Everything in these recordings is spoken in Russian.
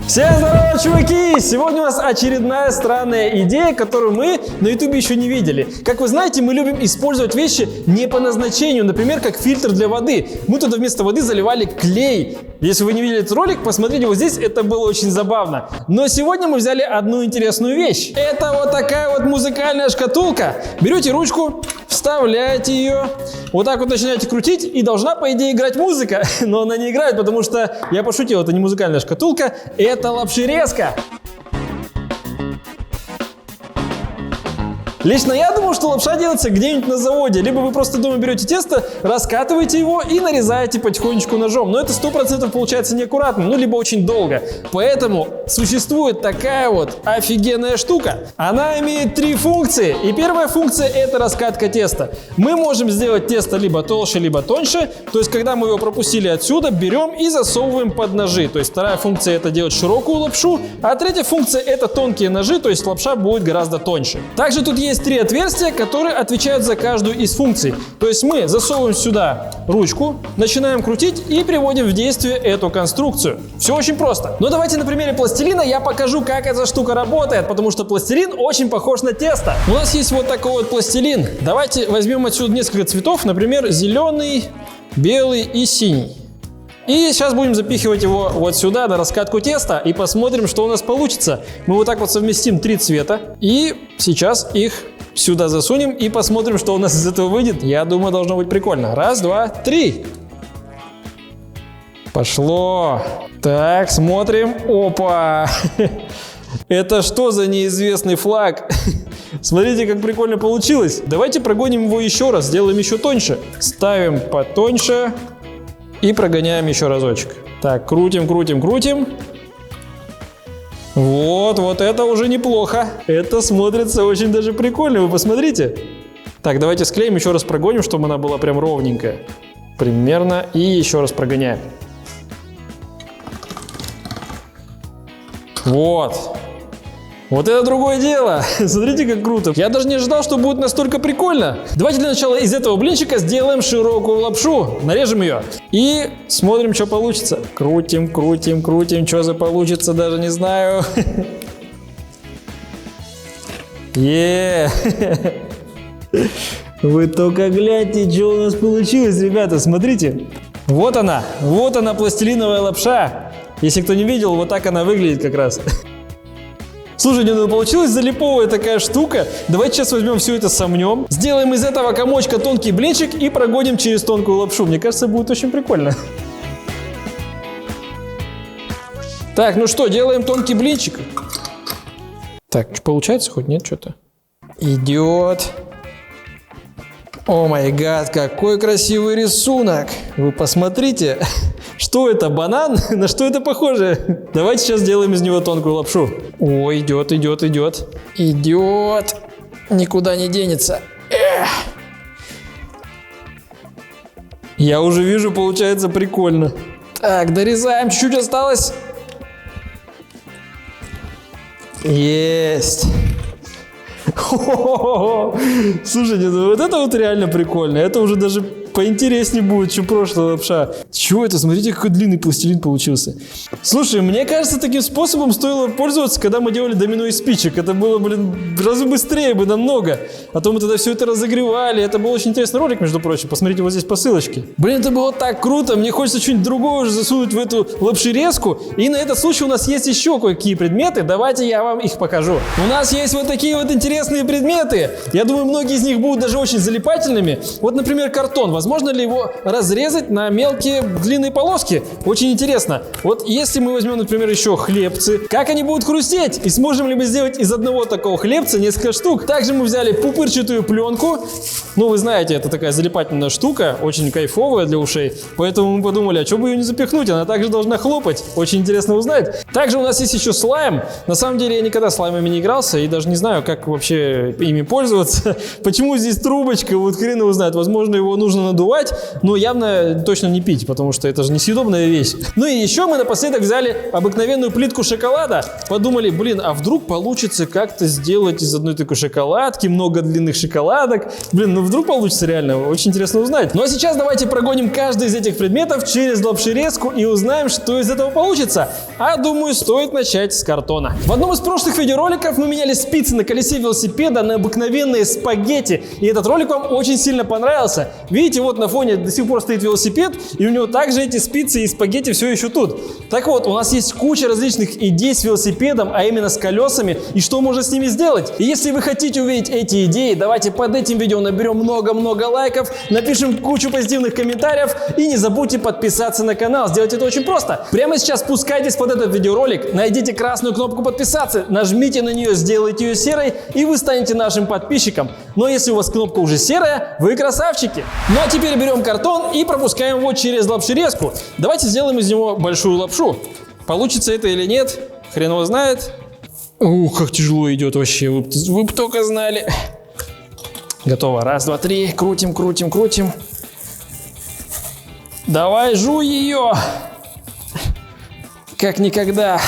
Всем здорово, чуваки! Сегодня у нас очередная странная идея, которую мы на ютубе еще не видели. Как вы знаете, мы любим использовать вещи не по назначению, например, как фильтр для воды. Мы туда вместо воды заливали клей. Если вы не видели этот ролик, посмотрите вот здесь, это было очень забавно. Но сегодня мы взяли одну интересную вещь. Это вот такая вот музыкальная шкатулка. Берете ручку, вставляете ее, вот так вот начинаете крутить, и должна, по идее, играть музыка. Но она не играет, потому что, я пошутил, это не музыкальная шкатулка, это лапшерезка. Лично я думал, что лапша делается где-нибудь на заводе. Либо вы просто дома берете тесто, раскатываете его и нарезаете потихонечку ножом. Но это 100% получается неаккуратно, ну либо очень долго. Поэтому существует такая вот офигенная штука. Она имеет 3 функции. И первая функция — это раскатка теста. Мы можем сделать тесто либо толще, либо тоньше. То есть, когда мы его пропустили отсюда, берем и засовываем под ножи. То есть, вторая функция — это делать широкую лапшу. А третья функция — это тонкие ножи, то есть лапша будет гораздо тоньше. Также тут есть 3 отверстия, которые отвечают за каждую из функций. То есть мы засовываем сюда ручку, начинаем крутить и приводим в действие эту конструкцию. Все очень просто. Но давайте на примере пластилина я покажу, как эта штука работает, потому что пластилин очень похож на тесто. У нас есть вот такой вот пластилин. Давайте возьмем отсюда несколько цветов, например, зеленый, белый и синий. И сейчас будем запихивать его вот сюда на раскатку теста и посмотрим, что у нас получится. Мы вот так вот совместим 3 цвета и сейчас их сюда засунем и посмотрим, что у нас из этого выйдет. Я думаю, должно быть прикольно. 1, 2, 3. Пошло. Так, смотрим. Опа! Это что за неизвестный флаг? Смотрите, как прикольно получилось. Давайте прогоним его еще раз, сделаем еще тоньше. Ставим потоньше. И прогоняем еще разочек. Так, крутим, крутим, крутим. Вот это уже неплохо. Это смотрится очень даже прикольно, вы посмотрите. Так, давайте склеим, еще раз прогоним, чтобы она была прям ровненькая. Примерно. И еще раз прогоняем. Вот это другое дело. Смотрите, как круто. Я даже не ожидал, что будет настолько прикольно. Давайте для начала из этого блинчика сделаем широкую лапшу. Нарежем ее. И смотрим, что получится. Крутим, крутим, крутим. Что за получится, даже не знаю. Вы только гляньте, что у нас получилось, ребята. Смотрите. Вот она пластилиновая лапша. Если кто не видел, вот так она выглядит как раз. Слушайте, ну получилась залиповая такая штука. Давайте сейчас возьмем все это, сомнем. Сделаем из этого комочка тонкий блинчик и прогоним через тонкую лапшу. Мне кажется, будет очень прикольно. Так, ну что, делаем тонкий блинчик. Так, получается хоть? Нет, что-то? Идет. О май гад, какой красивый рисунок. Вы посмотрите. Что это, банан? На что это похоже? Давайте сейчас сделаем из него тонкую лапшу. О, идет, идет, идет. Идет. Никуда не денется. Я уже вижу, получается прикольно. Так, дорезаем. Чуть-чуть осталось. Есть. Слушайте, ну вот это вот реально прикольно. Это уже даже поинтереснее будет, чем прошлая лапша. Чего это? Смотрите, какой длинный пластилин получился. Слушай, мне кажется, таким способом стоило пользоваться, когда мы делали домино из спичек. Это было, блин, в разы быстрее бы намного. А то мы тогда все это разогревали. Это был очень интересный ролик, между прочим. Посмотрите вот здесь по ссылочке. Блин, это было так круто. Мне хочется что-нибудь другое уже засунуть в эту лапшерезку. И на этот случай у нас есть еще кое-какие предметы. Давайте я вам их покажу. У нас есть вот такие вот интересные предметы. Я думаю, многие из них будут даже очень залипательными. Вот, например, картон. Возможно ли его разрезать на мелкие длинные полоски? Очень интересно. Вот если мы возьмем, например, еще хлебцы, как они будут хрустеть? И сможем ли мы сделать из одного такого хлебца несколько штук? Также мы взяли пупырчатую пленку. Ну, вы знаете, это такая залипательная штука, очень кайфовая для ушей. Поэтому мы подумали, а что бы ее не запихнуть? Она также должна хлопать. Очень интересно узнать. Также у нас есть еще слайм. На самом деле я никогда слаймами не игрался и даже не знаю, как вообще ими пользоваться. Почему здесь трубочка? Вот хрен его знает. Возможно, его нужно надувать, но явно точно не пить, потому что это же несъедобная вещь. Ну и еще мы напоследок взяли обыкновенную плитку шоколада. Подумали, блин, а вдруг получится как-то сделать из одной такой шоколадки много длинных шоколадок. Блин, ну вдруг получится реально, очень интересно узнать. Ну а сейчас давайте прогоним каждый из этих предметов через лапшерезку и узнаем, что из этого получится. А думаю, стоит начать с картона. В одном из прошлых видеороликов мы меняли спицы на колесе велосипеда на обыкновенные спагетти. И этот ролик вам очень сильно понравился. Видите, вот на фоне до сих пор стоит велосипед, и у него также эти спицы и спагетти все еще тут. Так вот, у нас есть куча различных идей с велосипедом, а именно с колесами, и что можно с ними сделать. И если вы хотите увидеть эти идеи, давайте под этим видео наберем много-много лайков, напишем кучу позитивных комментариев и не забудьте подписаться на канал. Сделать это очень просто. Прямо сейчас спускайтесь под этот видеоролик, найдите красную кнопку подписаться, нажмите на нее, сделайте ее серой, и вы станете нашим подписчиком. Но если у вас кнопка уже серая, вы красавчики. Ну а теперь берем картон и пропускаем его через лапшерезку. Давайте сделаем из него большую лапшу. Получится это или нет, хрен его знает. Ух, как тяжело идет вообще, вы бы только знали. Готово. Раз, два, три. Крутим, крутим, крутим. Давай, жуй ее. Как никогда.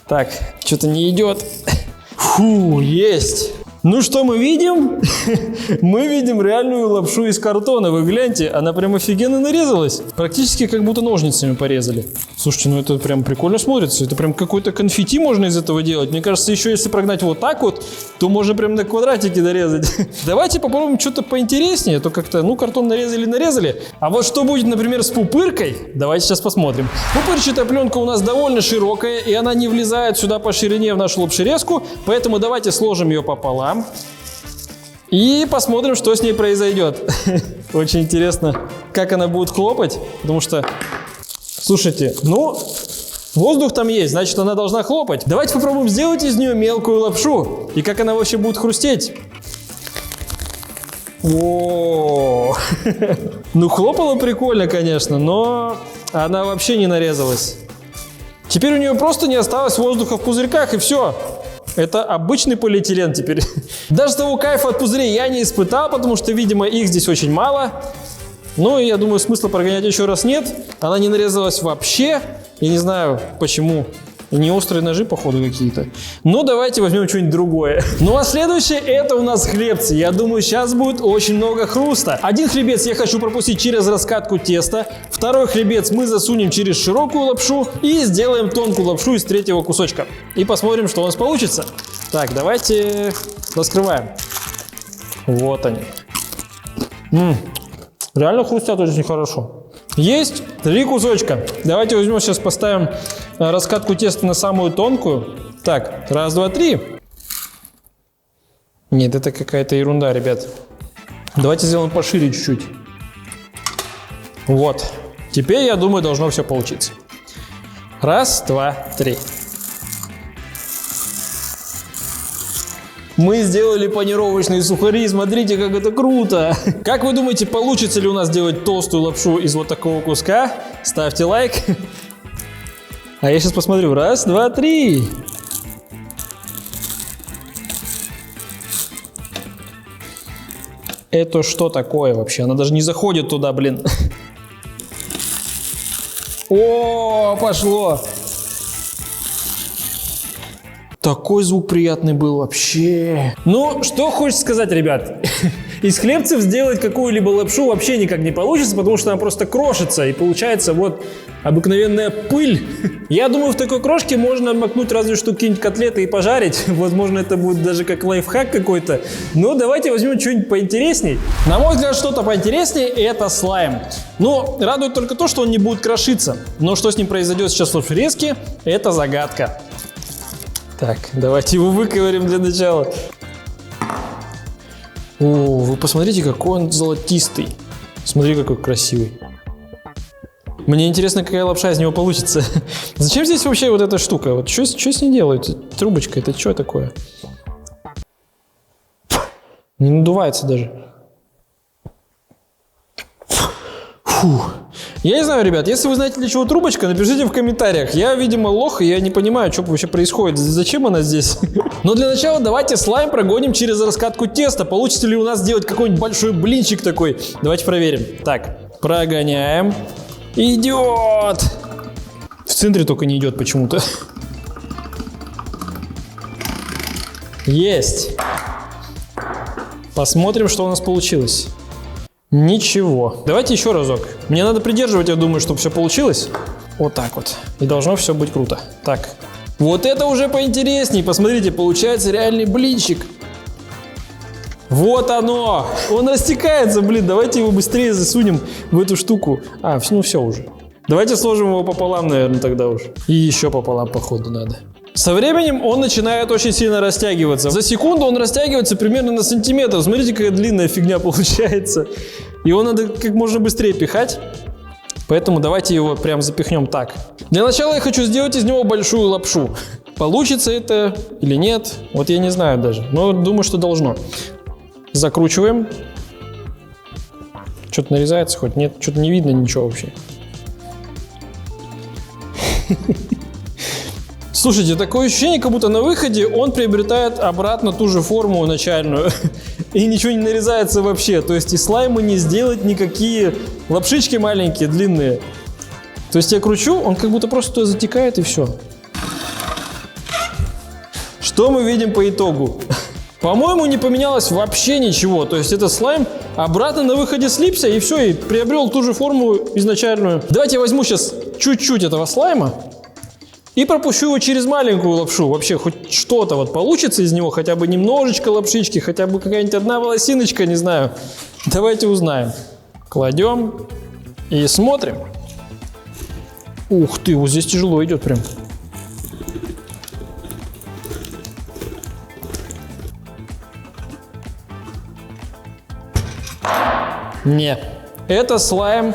Так, что-то не идет. Фу, есть. Ну что мы видим? Мы видим реальную лапшу из картона. Вы гляньте, она прям офигенно нарезалась. Практически как будто ножницами порезали. Слушайте, ну это прям прикольно смотрится. Это прям какой-то конфетти можно из этого делать. Мне кажется, еще если прогнать вот так вот, то можно прям на квадратики дорезать. Давайте попробуем что-то поинтереснее. А то как-то, ну, картон нарезали. А вот что будет, например, с пупыркой? Давайте сейчас посмотрим. Пупырчатая пленка у нас довольно широкая, и она не влезает сюда по ширине в нашу лапшерезку. Поэтому давайте сложим ее пополам. И посмотрим, что с ней произойдет. Очень интересно, как она будет хлопать. Потому что, слушайте, ну, воздух там есть, значит, она должна хлопать. Давайте попробуем сделать из нее мелкую лапшу. И как она вообще будет хрустеть. О, ну, хлопала прикольно, конечно, но она вообще не нарезалась. Теперь у нее просто не осталось воздуха в пузырьках, и все. Это обычный полиэтилен теперь. Даже того кайфа от пузырей я не испытал, потому что, видимо, их здесь очень мало. Ну, и я думаю, смысла прогонять еще раз нет. Она не нарезалась вообще. Я не знаю, почему. И не острые ножи, походу, какие-то. Но давайте возьмем что-нибудь другое. Ну, а следующее, это у нас хлебцы. Я думаю, сейчас будет очень много хруста. Один хлебец я хочу пропустить через раскатку теста. Второй хлебец мы засунем через широкую лапшу. И сделаем тонкую лапшу из третьего кусочка. И посмотрим, что у нас получится. Так, давайте раскрываем. Вот они. Реально хрустят очень хорошо. Есть 3 кусочка. Давайте возьмем, сейчас поставим раскатку теста на самую тонкую. Так, раз, два, три. Нет, это какая-то ерунда, ребят. Давайте сделаем пошире чуть-чуть. Вот. Теперь, я думаю, должно все получиться. Раз, два, три. Мы сделали панировочные сухари, смотрите, как это круто! Как вы думаете, получится ли у нас сделать толстую лапшу из вот такого куска? Ставьте лайк. А я сейчас посмотрю. Раз, два, три. Это что такое вообще? Она даже не заходит туда, блин. О, пошло! Такой звук приятный был вообще. Ну, что хочется сказать, ребят. Из хлебцев сделать какую-либо лапшу вообще никак не получится, потому что она просто крошится. И получается вот обыкновенная пыль. Я думаю, в такой крошке можно макнуть разве что какие-нибудь котлеты и пожарить. Возможно, это будет даже как лайфхак какой-то. Но давайте возьмем что-нибудь поинтересней. На мой взгляд, что-то поинтереснее — это слайм. Но радует только то, что он не будет крошиться. Но что с ним произойдет сейчас в лапшерезке — это загадка. Так, давайте его выковырим для начала. О, вы посмотрите, какой он золотистый. Смотри, какой красивый. Мне интересно, какая лапша из него получится. Зачем здесь вообще вот эта штука? Вот что с ней делают? Трубочка, это что такое? Не надувается даже. Я не знаю, ребят, если вы знаете, для чего трубочка, напишите в комментариях. Я, видимо, лох, и я не понимаю, что вообще происходит, зачем она здесь. Но для начала давайте слайм прогоним через раскатку теста. Получится ли у нас сделать какой-нибудь большой блинчик такой? Давайте проверим. Так, прогоняем. Идет! В центре только не идет почему-то. Есть! Посмотрим, что у нас получилось. Ничего. Давайте еще разок. Мне надо придерживать, я думаю, чтобы все получилось. Вот так вот. И должно все быть круто. Так. Вот это уже поинтересней. Посмотрите, получается реальный блинчик. Вот оно. Он растекается, блин. Давайте его быстрее засунем в эту штуку. Ну все уже. Давайте сложим его пополам, наверное, тогда уж. И еще пополам, походу, надо. Со временем он начинает очень сильно растягиваться. За секунду он растягивается примерно на сантиметр. Смотрите, какая длинная фигня получается. Его надо как можно быстрее пихать. Поэтому давайте его прям запихнем так. Для начала я хочу сделать из него большую лапшу. Получится это или нет, вот я не знаю даже. Но думаю, что должно. Закручиваем. Что-то нарезается хоть? Нет, что-то не видно ничего вообще. Слушайте, такое ощущение, как будто на выходе он приобретает обратно ту же форму начальную. И ничего не нарезается вообще. То есть из слайма не сделать никакие лапшички маленькие, длинные. То есть я кручу, он как будто просто туда затекает и все. Что мы видим по итогу? По-моему, не поменялось вообще ничего. То есть этот слайм обратно на выходе слипся и все, и приобрел ту же форму изначальную. Давайте я возьму сейчас чуть-чуть этого слайма и пропущу его через маленькую лапшу. Вообще хоть что-то вот получится из него, хотя бы немножечко лапшички, хотя бы какая-нибудь одна волосиночка, не знаю. Давайте узнаем. Кладем и смотрим. Ух ты, вот здесь тяжело идет прям. Не, это слайм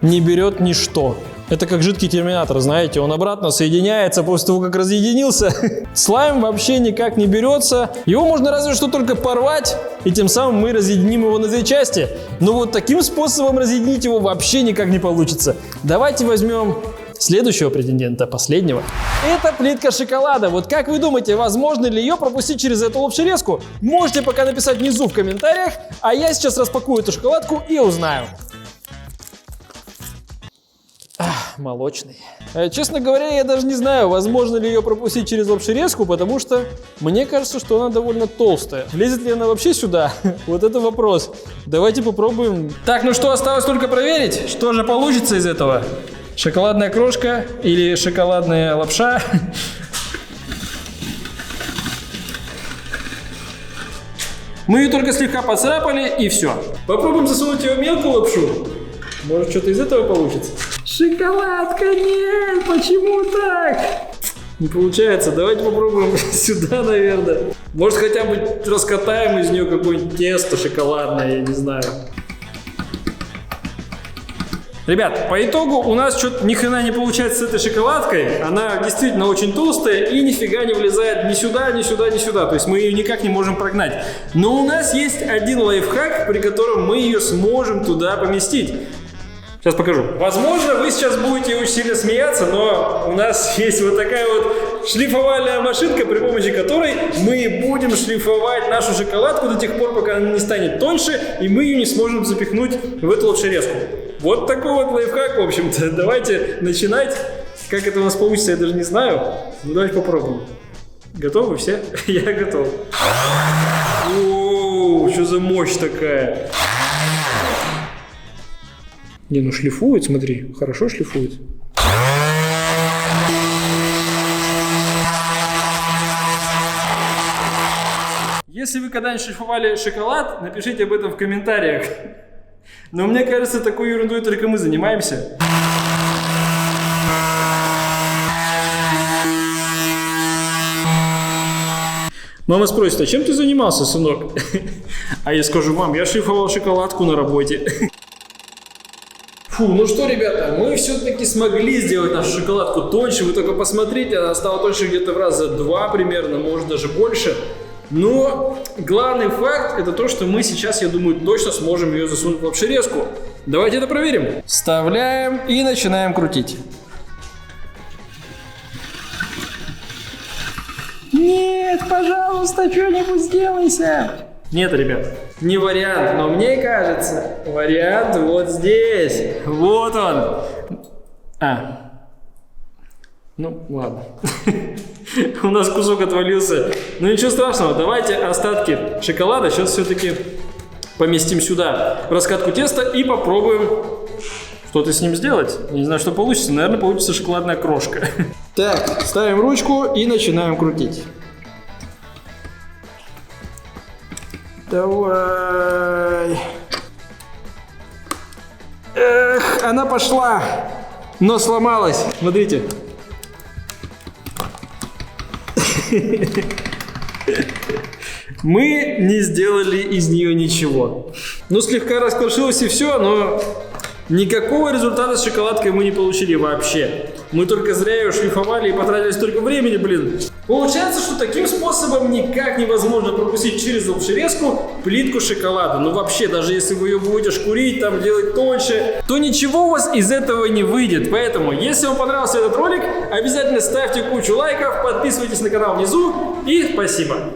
не берет ничто. Это как жидкий терминатор, знаете, он обратно соединяется после того, как разъединился. Слайм вообще никак не берется. Его можно разве что только порвать, и тем самым мы разъединим его на две части. Но вот таким способом разъединить его вообще никак не получится. Давайте возьмем следующего претендента, последнего. Это плитка шоколада. Вот как вы думаете, возможно ли ее пропустить через эту лапшерезку? Можете пока написать внизу в комментариях, а я сейчас распакую эту шоколадку и узнаю. Молочный. Честно говоря, я даже не знаю, возможно ли ее пропустить через лапшерезку, потому что мне кажется, что она довольно толстая. Лезет ли она вообще сюда? Вот это вопрос. Давайте попробуем. Так, ну что, осталось только проверить, что же получится из этого. Шоколадная крошка или шоколадная лапша. Мы ее только слегка поцарапали и все. Попробуем засунуть ее в мелкую лапшу. Может, что-то из этого получится. Шоколадка, нет, почему так? Не получается, давайте попробуем сюда, наверное. Может, хотя бы раскатаем из нее какое-нибудь тесто шоколадное, я не знаю. Ребят, по итогу у нас что-то ни хрена не получается с этой шоколадкой. Она действительно очень толстая и нифига не влезает ни сюда, ни сюда, ни сюда. То есть мы ее никак не можем прогнать. Но у нас есть один лайфхак, при котором мы ее сможем туда поместить. Сейчас покажу. Возможно, вы сейчас будете очень сильно смеяться, но у нас есть вот такая вот шлифовальная машинка, при помощи которой мы будем шлифовать нашу шоколадку до тех пор, пока она не станет тоньше, и мы ее не сможем запихнуть в эту лапшерезку. Вот такой вот лайфхак, в общем-то. Давайте начинать. Как это у нас получится, я даже не знаю. Ну, давайте попробуем. Готовы все? Я готов. Оу, что за мощь такая? Не, ну шлифует, смотри, хорошо шлифует. Если вы когда-нибудь шлифовали шоколад, напишите об этом в комментариях. Но мне кажется, такой ерундой только мы занимаемся. Мама спросит, а чем ты занимался, сынок? А я скажу, мам, я шлифовал шоколадку на работе. Фу, ну что, ребята, мы все-таки смогли сделать нашу шоколадку тоньше. Вы только посмотрите, она стала тоньше где-то в раза 2 примерно, может даже больше. Но главный факт это то, что мы сейчас, я думаю, точно сможем ее засунуть в лапшерезку. Давайте это проверим. Вставляем и начинаем крутить. Нет, пожалуйста, что-нибудь сделайся. Нет, ребят, не вариант, но мне кажется, вариант вот здесь. Вот он. Ну, ладно. У нас кусок отвалился. Ну, ничего страшного, давайте остатки шоколада сейчас все-таки поместим сюда, в раскатку теста, и попробуем что-то с ним сделать. Я не знаю, что получится. Наверное, получится шоколадная крошка. Так, ставим ручку и начинаем крутить. Давай. Эх, она пошла, но сломалась. Смотрите. Мы не сделали из нее ничего. Ну, слегка раскрошилось и все, но никакого результата с шоколадкой мы не получили вообще. Мы только зря ее шлифовали и потратили столько времени, блин. Получается, что таким способом никак невозможно пропустить через лапшерезку плитку шоколада. Ну вообще, даже если вы ее будете шкурить, там делать тоньше, то ничего у вас из этого не выйдет. Поэтому, если вам понравился этот ролик, обязательно ставьте кучу лайков, подписывайтесь на канал внизу и спасибо.